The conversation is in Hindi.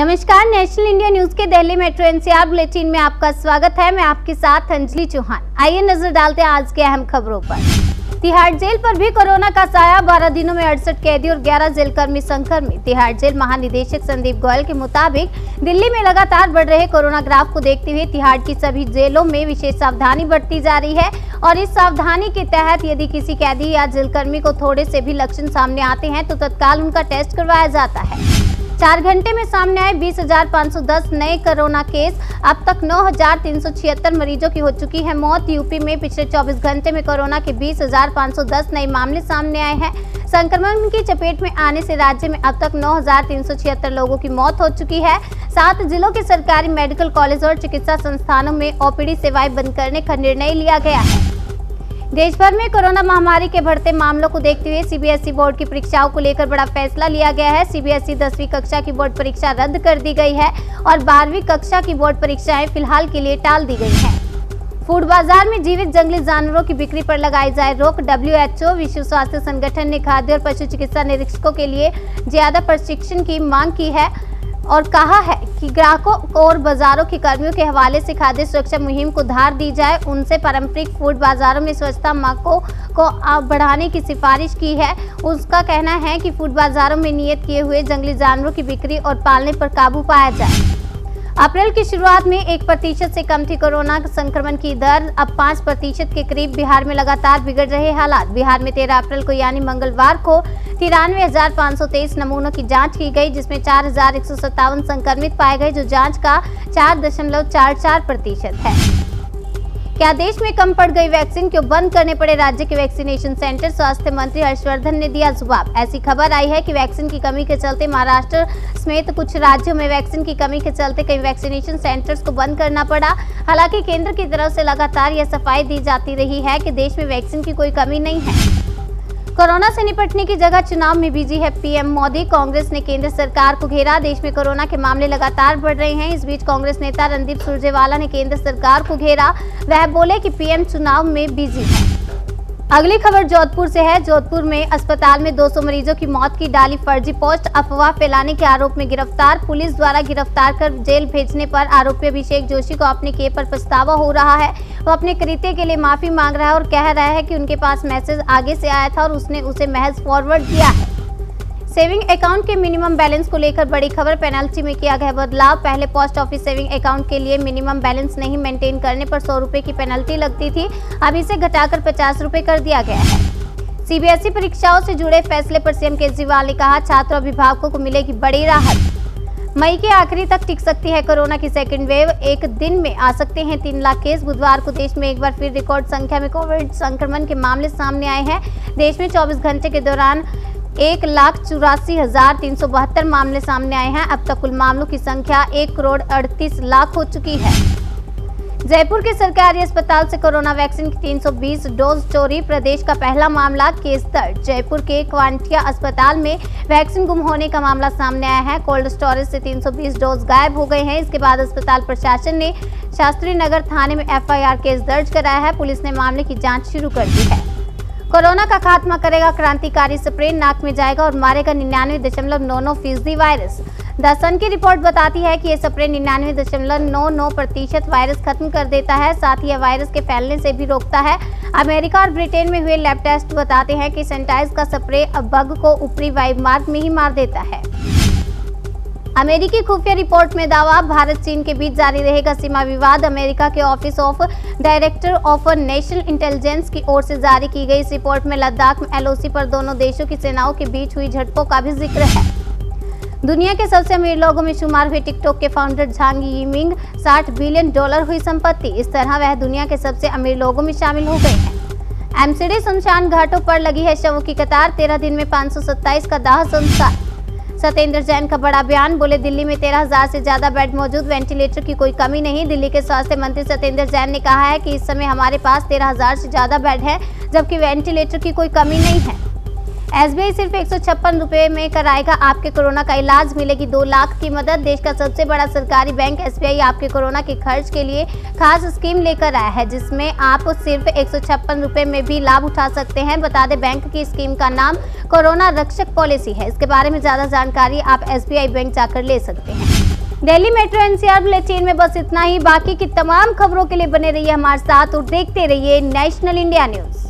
नमस्कार, नेशनल इंडिया न्यूज के दिल्ली मेट्रो एनसीआर बुलेटिन में आपका स्वागत है। मैं आपके साथ अंजलि चौहान। आइए नजर डालते हैं आज के अहम खबरों पर। तिहाड़ जेल पर भी कोरोना का साया, 12 दिनों में 68 कैदी और 11 जेलकर्मी संक्रमित। तिहाड़ जेल महानिदेशक संदीप गोयल के मुताबिक दिल्ली में लगातार बढ़ रहे कोरोना ग्राफ को देखते हुए तिहाड़ की सभी जेलों में विशेष सावधानी बरती जा रही है और इस सावधानी के तहत यदि किसी कैदी या जेलकर्मी को थोड़े से भी लक्षण सामने आते हैं तो तत्काल उनका टेस्ट करवाया जाता है। 4 घंटे में सामने आए 20,510 नए कोरोना केस। अब तक 9,376 मरीजों की हो चुकी है मौत। यूपी में पिछले 24 घंटे में कोरोना के 20,510 नए मामले सामने आए हैं। संक्रमण की चपेट में आने से राज्य में अब तक 9,376 लोगों की मौत हो चुकी है। 7 जिलों के सरकारी मेडिकल कॉलेज और चिकित्सा संस्थानों में ओपीडी सेवाएं बंद करने का निर्णय लिया गया है। देश भर में कोरोना महामारी के बढ़ते मामलों को देखते हुए सीबीएसई बोर्ड की परीक्षाओं को लेकर बड़ा फैसला लिया गया है। सीबीएसई 10वीं कक्षा की बोर्ड परीक्षा रद्द कर दी गई है और 12वीं कक्षा की बोर्ड परीक्षाएं फिलहाल के लिए टाल दी गई हैं। फूड बाजार में जीवित जंगली जानवरों की बिक्री पर लगाई जाए रोक। WHO विश्व स्वास्थ्य संगठन ने खाद्य और पशु चिकित्सा निरीक्षकों के लिए ज्यादा प्रशिक्षण की मांग की है और कहा है कि ग्राहकों और बाजारों के कर्मियों के हवाले से खाद्य सुरक्षा मुहिम को धार दी जाए। उनसे पारंपरिक फूड बाजारों में स्वच्छता मानकों को बढ़ाने की सिफारिश की है। उसका कहना है कि फूड बाजारों में नियत किए हुए जंगली जानवरों की बिक्री और पालने पर काबू पाया जाए। अप्रैल की शुरुआत में 1% से कम थी कोरोना संक्रमण की दर, अब 5% के करीब। बिहार में लगातार बिगड़ रहे हालात। बिहार में 13 अप्रैल को यानी मंगलवार को 93,523 नमूनों की जांच की गई, जिसमें 4,157 संक्रमित पाए गए, जो जांच का 4.44% है। क्या देश में कम पड़ गई वैक्सीन? क्यों बंद करने पड़े राज्य के वैक्सीनेशन सेंटर? स्वास्थ्य मंत्री हर्षवर्धन ने दिया जवाब। ऐसी खबर आई है कि वैक्सीन की कमी के चलते महाराष्ट्र समेत कुछ राज्यों में वैक्सीन की कमी के चलते कई वैक्सीनेशन सेंटर्स को बंद करना पड़ा। हालांकि केंद्र की तरफ से लगातार यह सफाई दी जाती रही है कि देश में वैक्सीन की कोई कमी नहीं है। कोरोना से निपटने की जगह चुनाव में बिजी है पीएम मोदी। कांग्रेस ने केंद्र सरकार को घेरा। देश में कोरोना के मामले लगातार बढ़ रहे हैं। इस बीच कांग्रेस नेता रणदीप सुरजेवाला ने केंद्र सरकार को घेरा। वह बोले कि पीएम चुनाव में बिजी है। अगली खबर जोधपुर से है। जोधपुर में अस्पताल में 200 मरीजों की मौत की डाली फर्जी पोस्ट। अफवाह फैलाने के आरोप में गिरफ्तार। पुलिस द्वारा गिरफ्तार कर जेल भेजने पर आरोपी अभिषेक जोशी को अपने किए पर पछतावा हो रहा है। वो अपने कृत्य के लिए माफी मांग रहा है और कह रहा है कि उनके पास मैसेज आगे से आया था और उसने उसे महज फॉरवर्ड किया है। सेविंग अकाउंट के मिनिमम बैलेंस को लेकर बड़ी खबर। पेनल्टी में किया गया बदलाव। पहले पोस्ट ऑफिस सेविंग अकाउंट के लिए मिनिमम बैलेंस नहीं मेंटेन करने पर 100 रुपए की पेनल्टी लगती थी। अब इसे घटाकर 50 रुपए कर दिया गया है। सीबीएसई परीक्षाओं से जुड़े फैसले पर सीएम केजरीवाल ने कहा, छात्र और अभिभावकों को मिलेगी बड़ी राहत। मई के आखिरी तक टिक सकती है कोरोना की सेकेंड वेव। एक दिन में आ सकते हैं 3 लाख केस। बुधवार को देश में एक बार फिर रिकॉर्ड संख्या में कोविड संक्रमण के मामले सामने आए हैं। देश में 24 घंटे के दौरान 1,84,372 मामले सामने आए हैं। अब तक कुल मामलों की संख्या 1,38,00,000 हो चुकी है। जयपुर के सरकारी अस्पताल से कोरोना वैक्सीन की 320 डोज चोरी। प्रदेश का पहला मामला, केस दर्ज। जयपुर के क्वांटिया अस्पताल में वैक्सीन गुम होने का मामला सामने आया है। कोल्ड स्टोरेज से 320 डोज गायब हो गए हैं। इसके बाद अस्पताल प्रशासन ने शास्त्री नगर थाने में FIR केस दर्ज कराया है। पुलिस ने मामले की जाँच शुरू कर दी है। कोरोना का खात्मा करेगा क्रांतिकारी स्प्रे। नाक में जाएगा और मारेगा 99.99% वायरस। द सन की रिपोर्ट बताती है कि यह स्प्रे 99.99% वायरस खत्म कर देता है। साथ ही यह वायरस के फैलने से भी रोकता है। अमेरिका और ब्रिटेन में हुए लैब टेस्ट बताते हैं कि सैनिटाइज का स्प्रे बग को ऊपरी वायुमार्ग में ही मार देता है। अमेरिकी खुफिया रिपोर्ट में दावा, भारत चीन के बीच जारी रहेगा सीमा विवाद। अमेरिका के office of director of national intelligence की ओर से जारी की गई इस रिपोर्ट में लद्दाख में LOC पर दोनों देशों की सेनाओं के बीच हुई झड़पों का भी जिक्र है। दुनिया के सबसे अमीर लोगों में शुमार हुए टिकटॉक के फाउंडर झांग यिमिंग, $60 बिलियन हुई संपत्ति। इस तरह वह दुनिया के सबसे अमीर लोगों में शामिल हो गए हैं। MCD शमशान घाटों पर लगी है शवों की कतार। 13 दिन में 527 का दाह संस्कार। सत्येंद्र जैन का बड़ा बयान। बोले, दिल्ली में 13,000 से ज्यादा बेड मौजूद, वेंटिलेटर की कोई कमी नहीं। दिल्ली के स्वास्थ्य मंत्री सत्येंद्र जैन ने कहा है कि इस समय हमारे पास 13,000 से ज्यादा बेड है, जबकि वेंटिलेटर की कोई कमी नहीं है। SBI सिर्फ 156 रुपए में कराएगा आपके कोरोना का इलाज, मिलेगी 2 लाख की मदद। देश का सबसे बड़ा सरकारी बैंक SBI आपके कोरोना के खर्च के लिए खास स्कीम लेकर आया है, जिसमें आप सिर्फ 156 रुपए में भी लाभ उठा सकते हैं। बता दें, बैंक की स्कीम का नाम कोरोना रक्षक पॉलिसी है। इसके बारे में ज्यादा जानकारी आप SBI बैंक जाकर ले सकते हैं। दिल्ली मेट्रो NCR बुलेटिन में बस इतना ही। बाकी की तमाम खबरों के लिए बने रहिए हमारे साथ और देखते रहिए नेशनल इंडिया न्यूज।